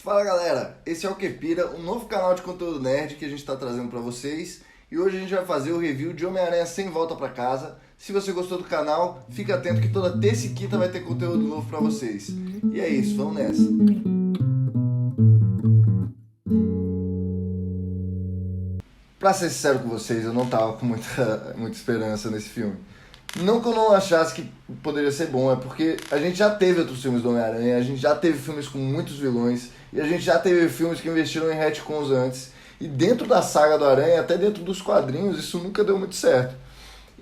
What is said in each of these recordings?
Fala galera, esse é o Quepira, um novo canal de conteúdo nerd que a gente está trazendo para vocês. E hoje a gente vai fazer o review de Homem-Aranha Sem Volta para Casa. Se você gostou do canal, fica atento que toda terça e quinta vai ter conteúdo novo para vocês. E é isso, vamos nessa. Pra ser sincero com vocês, eu não tava com muita esperança nesse filme. Não que eu não achasse que poderia ser bom, é porque a gente já teve outros filmes do Homem-Aranha, a gente já teve filmes com muitos vilões, e a gente já teve filmes que investiram em retcons antes. E dentro da saga do Aranha, até dentro dos quadrinhos, isso nunca deu muito certo.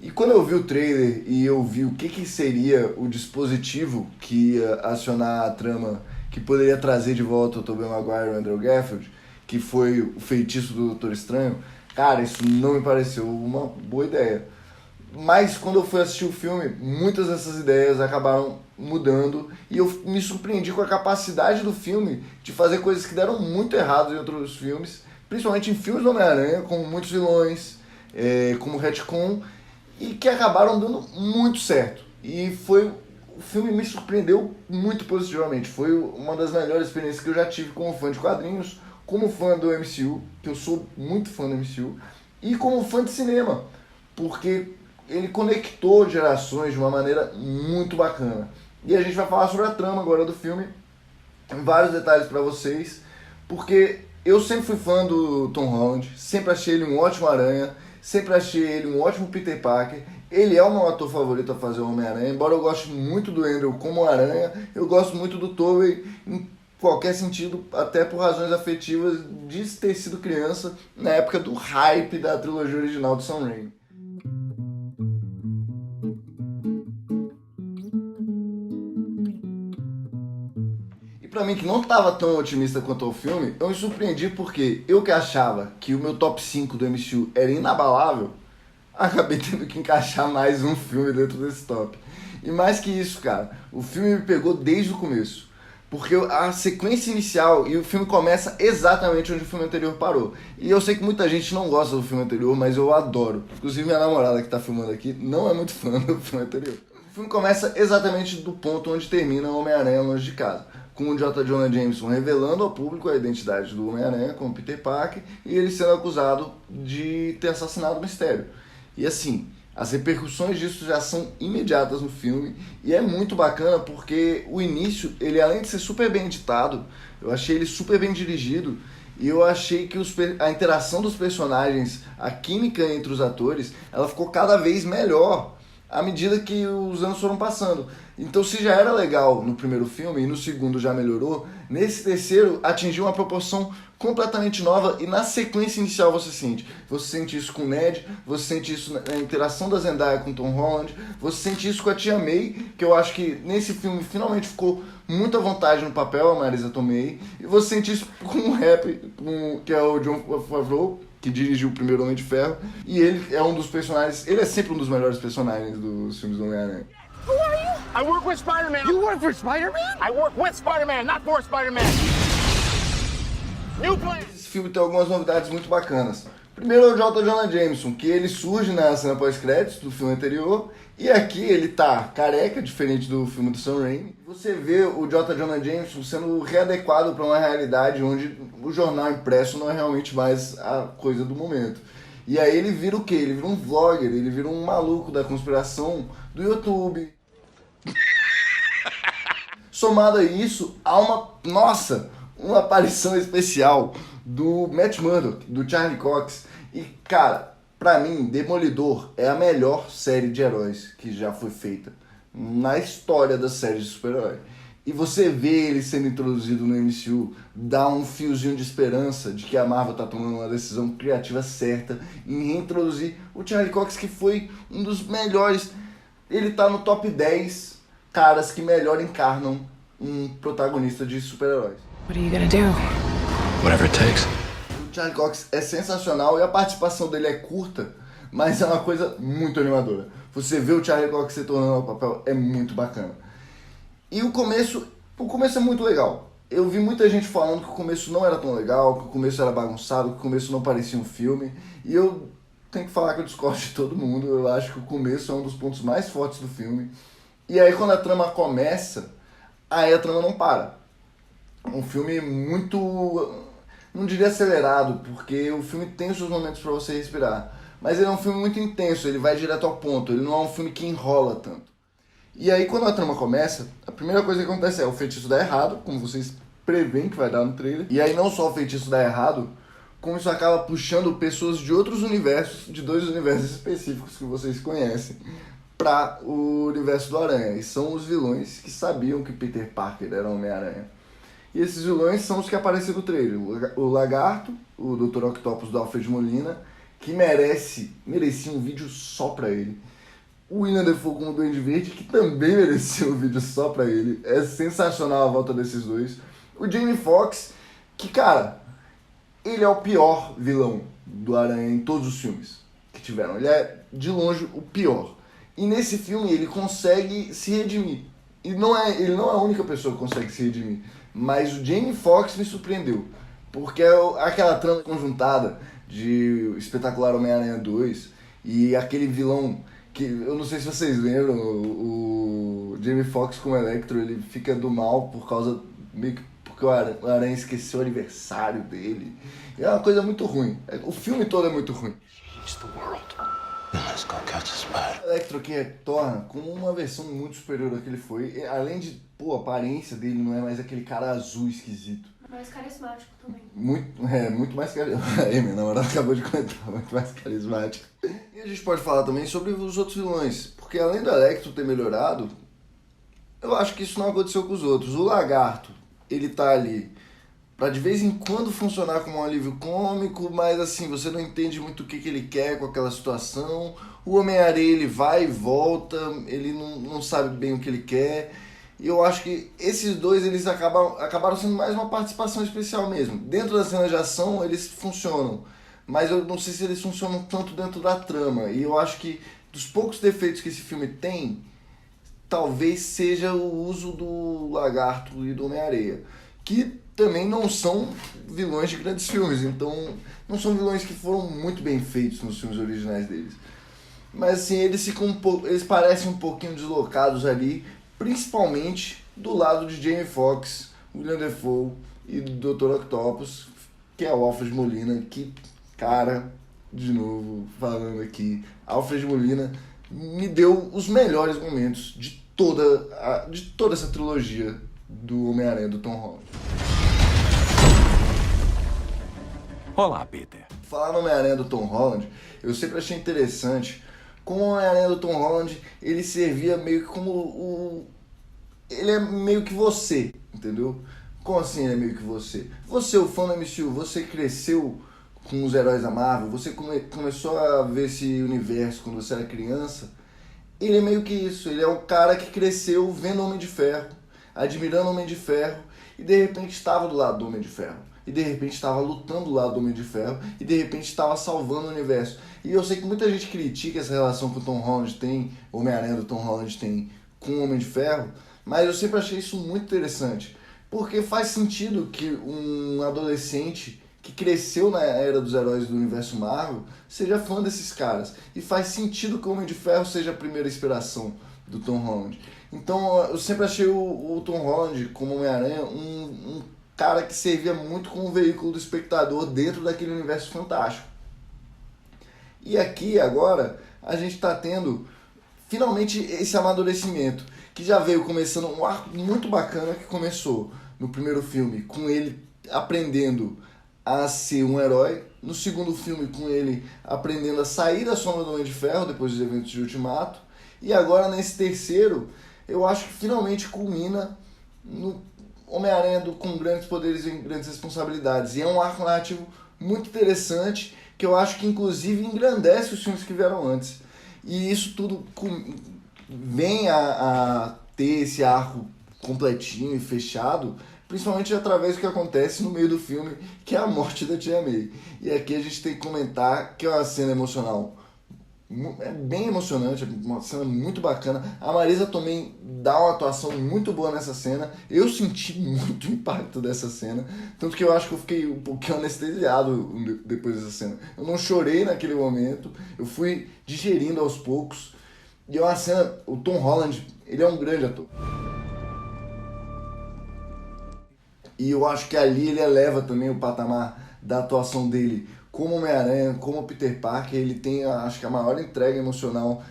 E quando eu vi o trailer e eu vi o que seria o dispositivo que ia acionar a trama, que poderia trazer de volta o Tobey Maguire e o Andrew Garfield, que foi o feitiço do Doutor Estranho, cara, isso não me pareceu uma boa ideia. Mas quando eu fui assistir o filme, muitas dessas ideias acabaram mudando e eu me surpreendi com a capacidade do filme de fazer coisas que deram muito errado em outros filmes, principalmente em filmes do Homem-Aranha, com muitos vilões, como retcon, e que acabaram dando muito certo. E o filme me surpreendeu muito positivamente. Foi uma das melhores experiências que eu já tive como fã de quadrinhos, como fã do MCU, que eu sou muito fã do MCU, e como fã de cinema, porque ele conectou gerações de uma maneira muito bacana. E a gente vai falar sobre a trama agora do filme, vários detalhes para vocês, porque eu sempre fui fã do Tom Holland, sempre achei ele um ótimo Aranha, sempre achei ele um ótimo Peter Parker. Ele é o meu ator favorito a fazer o Homem-Aranha, embora eu goste muito do Andrew como Aranha, eu gosto muito do Tobey em qualquer sentido, até por razões afetivas de ter sido criança na época do hype da trilogia original do Sam Raimi. Pra mim, que não estava tão otimista quanto o filme, eu me surpreendi porque eu que achava que o meu top 5 do MCU era inabalável, acabei tendo que encaixar mais um filme dentro desse top. E mais que isso, cara, o filme me pegou desde o começo. Porque a sequência inicial, e o filme começa exatamente onde o filme anterior parou. E eu sei que muita gente não gosta do filme anterior, mas eu adoro. Inclusive minha namorada que tá filmando aqui não é muito fã do filme anterior. O filme começa exatamente do ponto onde termina o Homem-Aranha Longe de Casa, com o J. Jonah Jameson revelando ao público a identidade do Homem-Aranha como Peter Parker e ele sendo acusado de ter assassinado o Mistério. E assim, as repercussões disso já são imediatas no filme e é muito bacana porque o início, ele além de ser super bem editado, eu achei ele super bem dirigido e eu achei que a interação dos personagens, a química entre os atores, ela ficou cada vez melhor à medida que os anos foram passando. Então, se já era legal no primeiro filme e no segundo já melhorou, nesse terceiro atingiu uma proporção completamente nova e na sequência inicial você sente. Você sente isso com o Ned, você sente isso na interação da Zendaya com o Tom Holland, você sente isso com a Tia May, que eu acho que nesse filme finalmente ficou muito à vontade no papel, a Marisa Tomei, e você sente isso com o rap, que é o Jon Favreau, que dirigiu o primeiro Homem de Ferro, e ele é um dos personagens, ele é sempre um dos melhores personagens dos filmes do Homem-Aranha. Who are you? I work with Spider-Man. You work for Spider-Man? I work with Spider-Man, not for Spider-Man. New plan. Esse filme tem algumas novidades muito bacanas. Primeiro é o J. Jonah Jameson, que ele surge na cena pós-créditos do filme anterior, e aqui ele tá careca, diferente do filme do Sam Raimi. Você vê o J. Jonah Jameson sendo readequado para uma realidade onde o jornal impresso não é realmente mais a coisa do momento. E aí ele vira o quê? Ele vira um vlogger, ele vira um maluco da conspiração do YouTube. Somado a isso, há uma aparição especial do Matt Murdock, do Charlie Cox. E, cara, pra mim, Demolidor é a melhor série de heróis que já foi feita na história das séries de super-herói. E você vê ele sendo introduzido no MCU, dá um fiozinho de esperança de que a Marvel tá tomando uma decisão criativa certa em reintroduzir o Charlie Cox, que foi um dos melhores. Ele tá no top 10 caras que melhor encarnam um protagonista de super-heróis. What are you gonna do? Whatever it takes. O Charlie Cox é sensacional e a participação dele é curta, mas é uma coisa muito animadora. Você vê o Charlie Cox se tornando ao papel, é muito bacana. E o começo é muito legal. Eu vi muita gente falando que o começo não era tão legal, que o começo era bagunçado, que o começo não parecia um filme. E eu tenho que falar que eu discordo de todo mundo. Eu acho que o começo é um dos pontos mais fortes do filme. E aí quando a trama começa, aí a trama não para. um filme muito, não diria acelerado, porque o filme tem os seus momentos para você respirar, mas ele é um filme muito intenso, ele vai direto ao ponto, ele não é um filme que enrola tanto. E aí quando a trama começa, a primeira coisa que acontece é o feitiço dar errado, como vocês preveem que vai dar no trailer, e aí não só o feitiço dar errado, como isso acaba puxando pessoas de outros universos, de 2 universos específicos que vocês conhecem, para o universo do Aranha. E são os vilões que sabiam que Peter Parker era Homem-Aranha. E esses vilões são os que apareceram no trailer. O Lagarto, o Dr. Octopus do Alfred Molina, que merecia um vídeo só pra ele. O Willem Dafoe como Duende Verde, que também merecia um vídeo só pra ele. É sensacional a volta desses dois. O Jamie Foxx, que, cara, ele é o pior vilão do Aranha em todos os filmes que tiveram. Ele é, de longe, o pior. E nesse filme ele consegue se redimir. E ele não é a única pessoa que consegue se redimir. Mas o Jamie Foxx me surpreendeu. Porque aquela trama conjuntada de Espetacular Homem-Aranha 2 e aquele vilão que, eu não sei se vocês lembram, o Jamie Foxx como Electro, ele fica do mal por causa, meio que porque o Aranha esqueceu o aniversário dele. É uma coisa muito ruim. O filme todo é muito ruim. O Electro que retorna com uma versão muito superior ao que ele foi. Além de, a aparência dele não é mais aquele cara azul esquisito. Mais carismático também. Muito mais carismático. Aí, minha namorada acabou de comentar, muito mais carismático. E a gente pode falar também sobre os outros vilões. Porque além do Electro ter melhorado, eu acho que isso não aconteceu com os outros. O Lagarto, ele tá ali pra de vez em quando funcionar como um alívio cômico, mas assim, você não entende muito o que ele quer com aquela situação. O Homem-Aranha, ele vai e volta, ele não sabe bem o que ele quer. E eu acho que esses dois, eles acabaram sendo mais uma participação especial mesmo. Dentro da cena de ação, eles funcionam, mas eu não sei se eles funcionam tanto dentro da trama. E eu acho que dos poucos defeitos que esse filme tem, talvez seja o uso do Lagarto e do Homem-Aranha, que também não são vilões de grandes filmes, então não são vilões que foram muito bem feitos nos filmes originais deles. Mas assim, eles parecem um pouquinho deslocados ali, principalmente do lado de Jamie Foxx, Willem Dafoe e do Dr. Octopus, que é o Alfred Molina, que, cara, de novo falando aqui, Alfred Molina me deu os melhores momentos de toda essa trilogia do Homem-Aranha do Tom Holland. Olá, Peter. Falar no Homem-Aranha do Tom Holland, eu sempre achei interessante como o Homem-Aranha do Tom Holland, ele servia meio que como ele é meio que você, entendeu? Como assim ele é meio que você? Você, o fã do MCU, você cresceu com os heróis da Marvel, você começou a ver esse universo quando você era criança. Ele é meio que isso, ele é o cara que cresceu vendo Homem de Ferro, admirando Homem de Ferro, e de repente estava do lado do Homem de Ferro. E de repente estava lutando do lado do Homem de Ferro, e de repente estava salvando o universo. E eu sei que muita gente critica essa relação que o Tom Holland tem, o Homem-Aranha do Tom Holland tem com o Homem de Ferro, mas eu sempre achei isso muito interessante, porque faz sentido que um adolescente que cresceu na era dos heróis do universo Marvel seja fã desses caras, e faz sentido que o Homem de Ferro seja a primeira inspiração do Tom Holland. Então eu sempre achei o Tom Holland como Homem-Aranha um cara que servia muito como veículo do espectador dentro daquele universo fantástico. E aqui, agora, a gente está tendo finalmente esse amadurecimento, que já veio começando um arco muito bacana que começou no primeiro filme, com ele aprendendo a ser um herói, no segundo filme com ele aprendendo a sair da sombra do Homem de Ferro, depois dos eventos de Ultimato, e agora nesse terceiro, eu acho que finalmente culmina no Homem-Aranha com grandes poderes e grandes responsabilidades. E é um arco narrativo muito interessante, que eu acho que inclusive engrandece os filmes que vieram antes. E isso tudo vem a ter esse arco completinho e fechado, principalmente através do que acontece no meio do filme, que é a morte da Tia May. E aqui a gente tem que comentar que é uma cena emocional. É bem emocionante, é uma cena muito bacana. A Marisa também dá uma atuação muito boa nessa cena. Eu senti muito impacto dessa cena, tanto que eu acho que eu fiquei um pouquinho anestesiado depois dessa cena. Eu não chorei naquele momento, eu fui digerindo aos poucos. E é uma cena, o Tom Holland, ele é um grande ator. E eu acho que ali ele eleva também o patamar da atuação dele como Homem-Aranha, como Peter Parker. Ele tem, acho que, a maior entrega emocional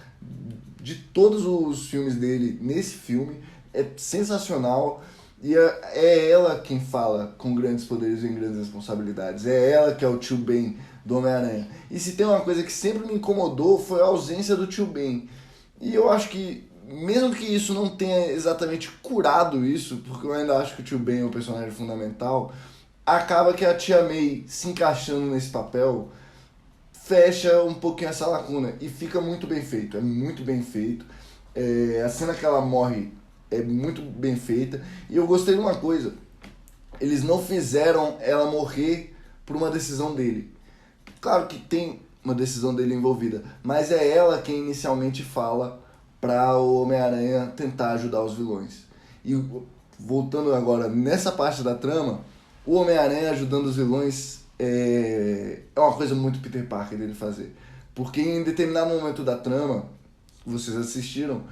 de todos os filmes dele nesse filme. É sensacional. E é ela quem fala com grandes poderes e grandes responsabilidades. É ela que é o tio Ben do Homem-Aranha. E se tem uma coisa que sempre me incomodou foi a ausência do tio Ben. E eu acho que, mesmo que isso não tenha exatamente curado isso, porque eu ainda acho que o tio Ben é um personagem fundamental, acaba que a tia May se encaixando nesse papel fecha um pouquinho essa lacuna. E fica muito bem feito, é muito bem feito. A cena que ela morre é muito bem feita. E eu gostei de uma coisa, eles não fizeram ela morrer por uma decisão dele. Claro que tem uma decisão dele envolvida, mas é ela quem inicialmente fala para o Homem-Aranha tentar ajudar os vilões. E voltando agora nessa parte da trama, o Homem-Aranha ajudando os vilões é uma coisa muito Peter Parker dele fazer. Porque em determinado momento da trama, vocês assistiram,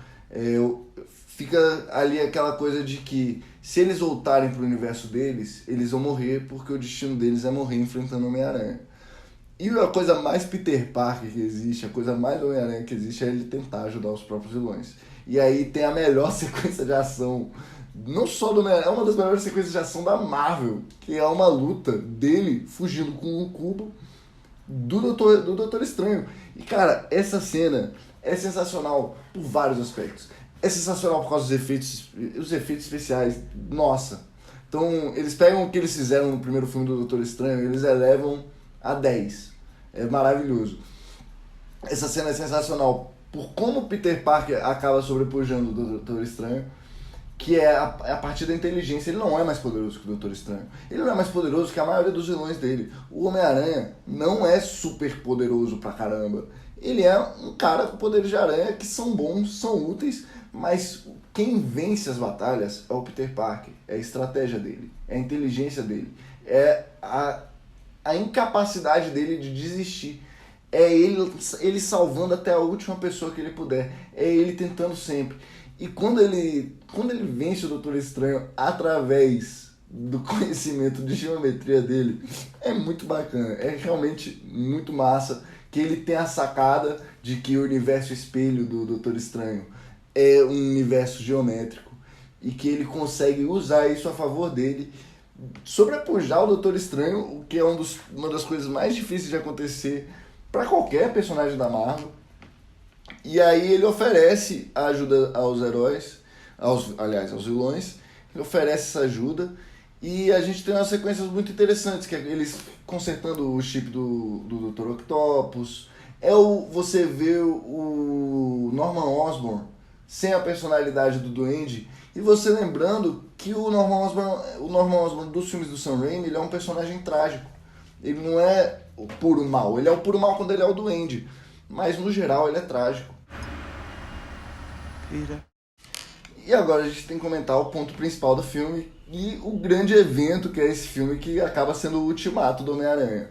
fica ali aquela coisa de que se eles voltarem para o universo deles, eles vão morrer porque o destino deles é morrer enfrentando o Homem-Aranha. E a coisa mais Peter Parker que existe, a coisa mais Homem-Aranha que existe é ele tentar ajudar os próprios vilões. E aí tem a melhor sequência de ação, não só do Homem-Aranha, é uma das melhores sequências de ação da Marvel, que é uma luta dele fugindo com o cubo do Doutor Estranho. E cara, essa cena é sensacional por vários aspectos. É sensacional por causa dos efeitos especiais. Nossa. Então, eles pegam o que eles fizeram no primeiro filme do Doutor Estranho e eles elevam a 10. É maravilhoso. Essa cena é sensacional por como Peter Parker acaba sobrepujando o Doutor Estranho, que é a partir da inteligência. Ele não é mais poderoso que o Doutor Estranho. Ele não é mais poderoso que a maioria dos vilões dele. O Homem-Aranha não é super poderoso pra caramba. Ele é um cara com poderes de aranha que são bons, são úteis, mas quem vence as batalhas é o Peter Parker. É a estratégia dele, é a inteligência dele, é a incapacidade dele de desistir. É ele salvando até a última pessoa que ele puder. É ele tentando sempre. E quando ele vence o Doutor Estranho através do conhecimento de geometria dele, é muito bacana. É realmente muito massa que ele tem a sacada de que o universo espelho do Doutor Estranho é um universo geométrico e que ele consegue usar isso a favor dele, sobrepujar o Doutor Estranho, o que é uma das coisas mais difíceis de acontecer para qualquer personagem da Marvel. E aí ele oferece a ajuda aos heróis, aos vilões, ele oferece essa ajuda e a gente tem umas sequências muito interessantes, que é eles consertando o chip do Dr. Octopus, você vê o Norman Osborn sem a personalidade do Duende, e você lembrando que o Norman Osborn dos filmes do Sam Raimi, ele é um personagem trágico. Ele não é o puro mal, ele é o puro mal quando ele é o Duende, mas no geral ele é trágico. E agora a gente tem que comentar o ponto principal do filme e o grande evento que é esse filme, que acaba sendo o ultimato do Homem-Aranha,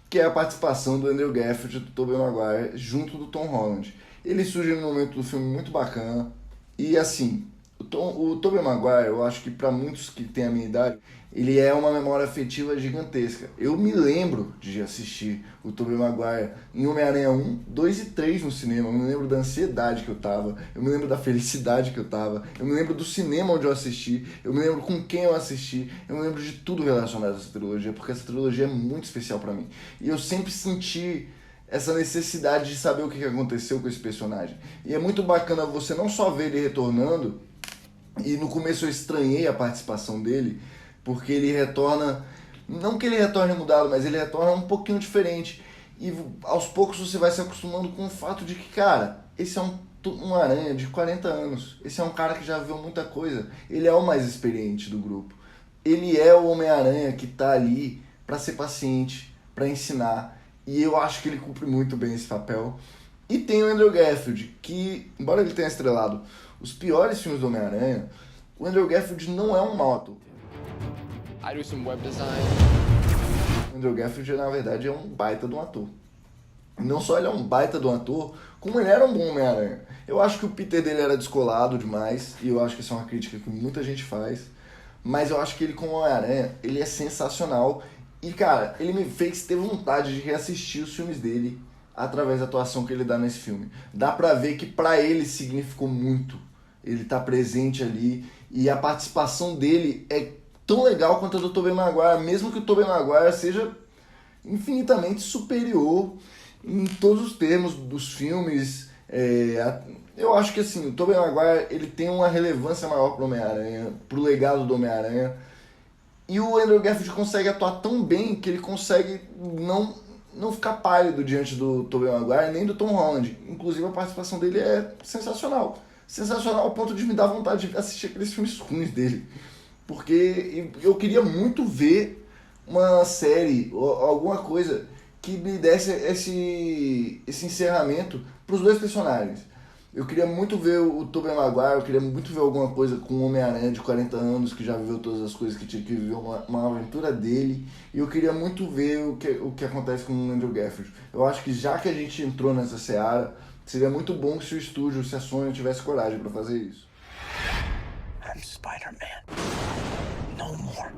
que é a participação do Andrew Garfield e do Tobey Maguire junto do Tom Holland. Ele surge num momento do filme muito bacana e assim, o Tobey Maguire, eu acho que para muitos que têm a minha idade, ele é uma memória afetiva gigantesca. Eu me lembro de assistir o Tobey Maguire em Homem-Aranha 1, 2 e 3 no cinema. Eu me lembro da ansiedade que eu tava, eu me lembro da felicidade que eu tava, eu me lembro do cinema onde eu assisti, eu me lembro com quem eu assisti, eu me lembro de tudo relacionado a essa trilogia, porque essa trilogia é muito especial pra mim. E eu sempre senti essa necessidade de saber o que aconteceu com esse personagem. E é muito bacana você não só ver ele retornando, e no começo eu estranhei a participação dele, porque ele retorna, não que ele retorne mudado, mas ele retorna um pouquinho diferente. E aos poucos você vai se acostumando com o fato de que, cara, esse é um aranha de 40 anos. Esse é um cara que já viu muita coisa. Ele é o mais experiente do grupo. Ele é o Homem-Aranha que tá ali para ser paciente, para ensinar. E eu acho que ele cumpre muito bem esse papel. E tem o Andrew Garfield, que, embora ele tenha estrelado os piores filmes do Homem-Aranha, o Andrew Garfield não é um mau ator. I do some web design. O Andrew Garfield, na verdade, é um baita de um ator. Não só ele é um baita de um ator, como ele era um bom Homem-Aranha. Eu acho que o Peter dele era descolado demais, e eu acho que isso é uma crítica que muita gente faz, mas eu acho que ele como Homem-Aranha, ele é sensacional. E, cara, ele me fez ter vontade de reassistir os filmes dele através da atuação que ele dá nesse filme. Dá pra ver que pra ele significou muito. Ele tá presente ali e a participação dele é tão legal quanto a do Tobey Maguire, mesmo que o Tobey Maguire seja infinitamente superior em todos os termos dos filmes. Eu acho que assim, o Tobey Maguire ele tem uma relevância maior pro Homem-Aranha, pro legado do Homem-Aranha, e o Andrew Garfield consegue atuar tão bem que ele consegue não ficar pálido diante do Tobey Maguire nem do Tom Holland. Inclusive a participação dele é sensacional. Sensacional ao ponto de me dar vontade de assistir aqueles filmes ruins dele. Porque eu queria muito ver uma série ou alguma coisa que me desse esse encerramento para os dois personagens. Eu queria muito ver o Tobey Maguire, eu queria muito ver alguma coisa com o Homem-Aranha de 40 anos, que já viveu todas as coisas que tinha que viver, uma aventura dele. E eu queria muito ver o que acontece com o Andrew Garfield. Eu acho que já que a gente entrou nessa seara, seria muito bom se o estúdio, se a Sony tivesse coragem para fazer isso. I'm Spider-Man. No more.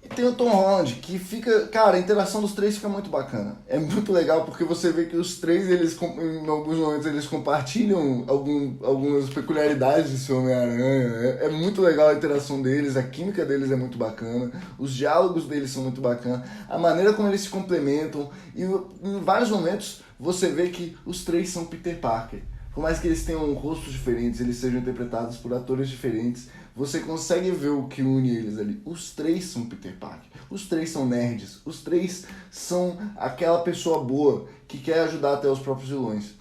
E tem o Tom Holland, que fica... Cara, a interação dos três fica muito bacana. É muito legal porque você vê que os três, em alguns momentos, eles compartilham algumas peculiaridades de seu Homem-Aranha. É muito legal a interação deles, a química deles é muito bacana, os diálogos deles são muito bacanas, a maneira como eles se complementam. E em vários momentos você vê que os três são Peter Parker. Por mais que eles tenham rostos diferentes, eles sejam interpretados por atores diferentes, você consegue ver o que une eles ali. Os três são Peter Parker, os três são nerds, os três são aquela pessoa boa que quer ajudar até os próprios vilões.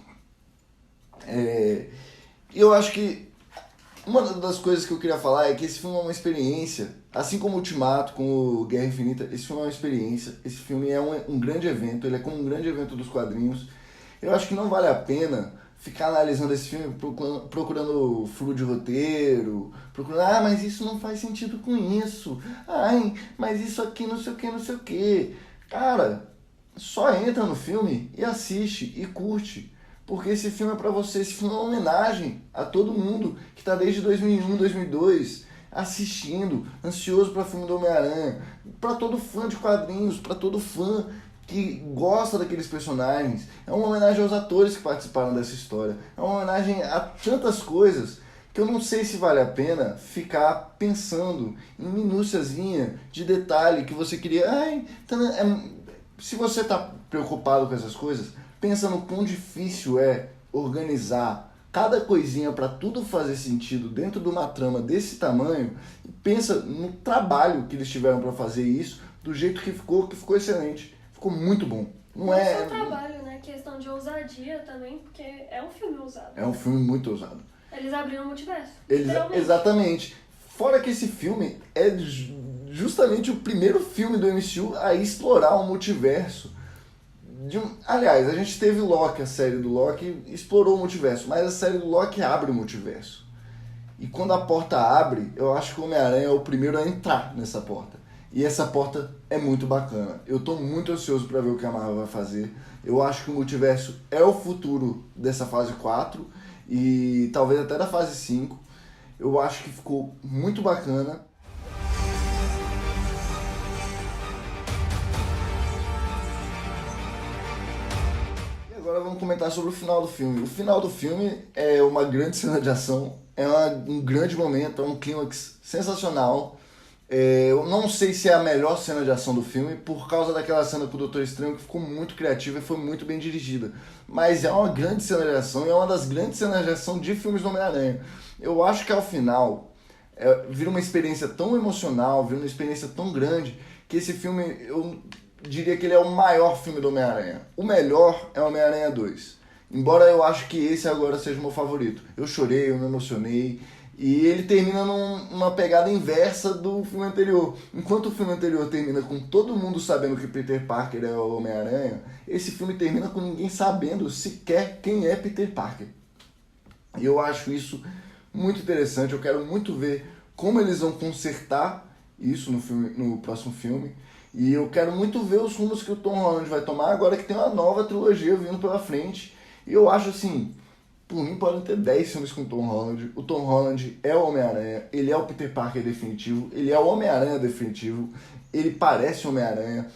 Eu acho que uma das coisas que eu queria falar é que esse filme é uma experiência, assim como o Ultimato, como o Guerra Infinita, esse filme é uma experiência, esse filme é um grande evento, ele é como um grande evento dos quadrinhos. Eu acho que não vale a pena ficar analisando esse filme, procurando furo de roteiro, procurando, mas isso não faz sentido com isso, mas isso aqui não sei o que, não sei o que. Cara, só entra no filme e assiste e curte, porque esse filme é pra você, esse filme é uma homenagem a todo mundo que tá desde 2001, 2002 assistindo, ansioso pra filme do Homem-Aranha, pra todo fã de quadrinhos, pra todo fã que gosta daqueles personagens. É uma homenagem aos atores que participaram dessa história. É uma homenagem a tantas coisas que eu não sei se vale a pena ficar pensando em minúciazinha de detalhe que você queria. Se você está preocupado com essas coisas, pensa no quão difícil é organizar cada coisinha para tudo fazer sentido dentro de uma trama desse tamanho. E pensa no trabalho que eles tiveram para fazer isso, do jeito que ficou excelente. Ficou muito bom. Não é só trabalho, né? Questão de ousadia também, porque é um filme ousado. É um filme muito ousado. Eles abriram o multiverso. Exatamente. Fora que esse filme é justamente o primeiro filme do MCU a explorar o multiverso. Aliás, a gente teve Loki, a série do Loki explorou o multiverso, mas a série do Loki abre o multiverso. E quando a porta abre, eu acho que o Homem-Aranha é o primeiro a entrar nessa porta. E essa porta é muito bacana. Eu tô muito ansioso para ver o que a Marvel vai fazer. Eu acho que o multiverso é o futuro dessa fase 4 e talvez até da fase 5. Eu acho que ficou muito bacana. E agora vamos comentar sobre o final do filme. O final do filme é uma grande cena de ação, é um grande momento, é um clímax sensacional. Eu não sei se é a melhor cena de ação do filme, por causa daquela cena com o Doutor Estranho, que ficou muito criativa e foi muito bem dirigida. Mas é uma grande cena de ação e é uma das grandes cenas de ação de filmes do Homem-Aranha. Eu acho que ao final vira uma experiência tão emocional, vira uma experiência tão grande, que esse filme, eu diria que ele é o maior filme do Homem-Aranha. O melhor é o Homem-Aranha 2. Embora eu acho que esse agora seja o meu favorito. Eu chorei, eu me emocionei. E ele termina numa pegada inversa do filme anterior. Enquanto o filme anterior termina com todo mundo sabendo que Peter Parker é o Homem-Aranha, esse filme termina com ninguém sabendo sequer quem é Peter Parker. E eu acho isso muito interessante. Eu quero muito ver como eles vão consertar isso no próximo filme. E eu quero muito ver os rumos que o Tom Holland vai tomar agora que tem uma nova trilogia vindo pela frente. E eu acho assim, Por mim, podem ter 10 filmes com o Tom Holland. O Tom Holland é o Homem-Aranha, ele é o Peter Parker definitivo, ele é o Homem-Aranha definitivo, ele parece o Homem-Aranha.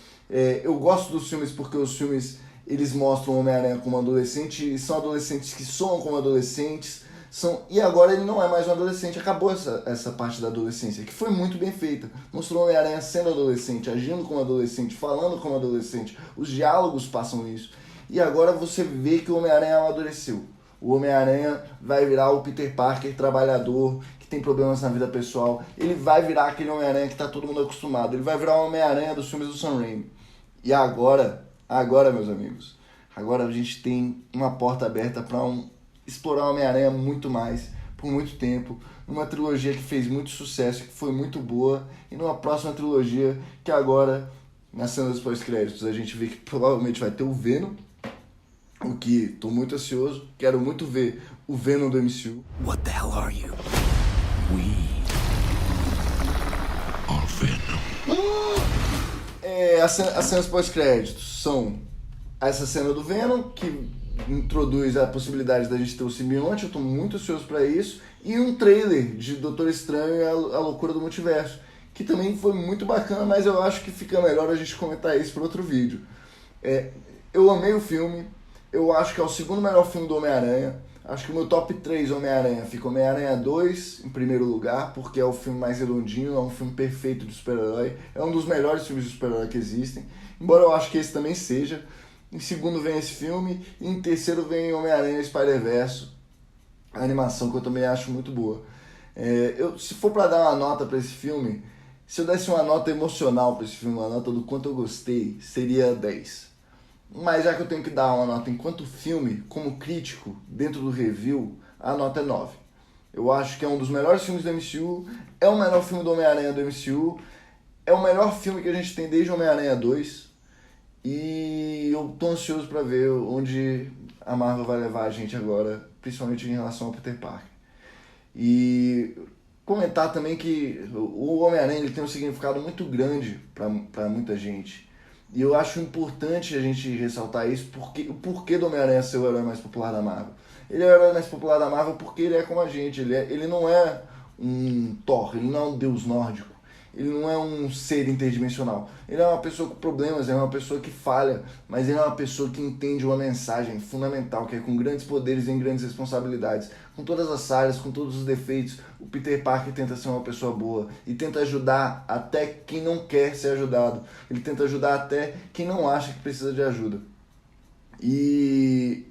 Eu gosto dos filmes porque os filmes eles mostram o Homem-Aranha como adolescente, e são adolescentes que soam como adolescentes, e agora ele não é mais um adolescente, acabou essa parte da adolescência, que foi muito bem feita. Mostrou o Homem-Aranha sendo adolescente, agindo como adolescente, falando como adolescente, os diálogos passam isso. E agora você vê que o Homem-Aranha amadureceu. O Homem-Aranha vai virar o Peter Parker trabalhador, que tem problemas na vida pessoal. Ele vai virar aquele Homem-Aranha que está todo mundo acostumado. Ele vai virar o Homem-Aranha dos filmes do Sam Raimi. E agora, meus amigos, agora a gente tem uma porta aberta para explorar o Homem-Aranha muito mais, por muito tempo, numa trilogia que fez muito sucesso, que foi muito boa, e numa próxima trilogia que agora, nas cenas pós-créditos, a gente vê que provavelmente vai ter o Venom, o que estou muito ansioso, quero muito ver o Venom do MCU. What the hell are you? We are Venom. As cenas pós-créditos são essa cena do Venom, que introduz a possibilidade da gente ter o simbionte, eu estou muito ansioso para isso, e um trailer de Doutor Estranho e a Loucura do Multiverso, que também foi muito bacana, mas eu acho que fica melhor a gente comentar isso para outro vídeo. Eu amei o filme, eu acho que é o segundo melhor filme do Homem-Aranha. Acho que o meu top 3 Homem-Aranha fica Homem-Aranha 2 em primeiro lugar, porque é o filme mais redondinho, é um filme perfeito de super-herói, é um dos melhores filmes de super-herói que existem, embora eu acho que esse também seja. Em segundo vem esse filme, e em terceiro vem Homem-Aranha Spider-Verse, a animação que eu também acho muito boa. Se for para dar uma nota para esse filme, se eu desse uma nota emocional para esse filme, uma nota do quanto eu gostei, seria 10. Mas já que eu tenho que dar uma nota enquanto filme, como crítico, dentro do review, a nota é 9. Eu acho que é um dos melhores filmes do MCU, é o melhor filme do Homem-Aranha do MCU, é o melhor filme que a gente tem desde Homem-Aranha 2, e eu tô ansioso para ver onde a Marvel vai levar a gente agora, principalmente em relação ao Peter Parker. E comentar também que o Homem-Aranha ele tem um significado muito grande para muita gente. E eu acho importante a gente ressaltar isso, porque o porquê do Homem-Aranha ser o herói mais popular da Marvel. Ele é o herói mais popular da Marvel porque ele é como a gente, ele não é um Thor, ele não é um deus nórdico, ele não é um ser interdimensional. Ele é uma pessoa com problemas, é uma pessoa que falha, mas ele é uma pessoa que entende uma mensagem fundamental, que é com grandes poderes e grandes responsabilidades. Com todas as falhas, com todos os defeitos, o Peter Parker tenta ser uma pessoa boa e tenta ajudar até quem não quer ser ajudado. Ele tenta ajudar até quem não acha que precisa de ajuda. E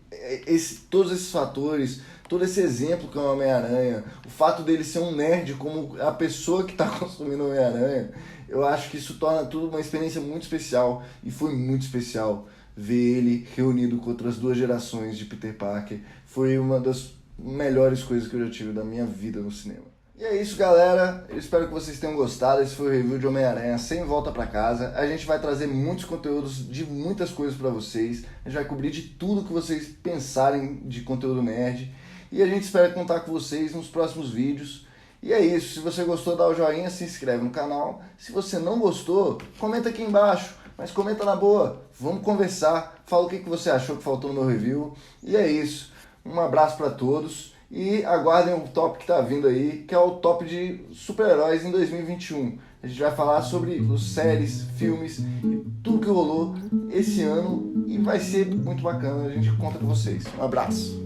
todos esses fatores, todo esse exemplo que é o Homem-Aranha, o fato dele ser um nerd como a pessoa que está consumindo o Homem-Aranha, eu acho que isso torna tudo uma experiência muito especial, e foi muito especial ver ele reunido com outras duas gerações de Peter Parker. Foi uma das melhores coisas que eu já tive da minha vida no cinema. E é isso, galera, eu espero que vocês tenham gostado. Esse foi o review de Homem-Aranha sem volta pra casa. A gente vai trazer muitos conteúdos de muitas coisas pra vocês, a gente vai cobrir de tudo que vocês pensarem de conteúdo nerd, e a gente espera contar com vocês nos próximos vídeos. E é isso, se você gostou, dá o joinha, se inscreve no canal. Se você não gostou, comenta aqui embaixo, mas comenta na boa, vamos conversar, fala o que você achou que faltou no meu review. E é isso, um abraço pra todos. E aguardem o top que tá vindo aí, que é o top de super-heróis em 2021. A gente vai falar sobre os séries, filmes e tudo que rolou esse ano, e vai ser muito bacana, a gente conta com vocês. Um abraço!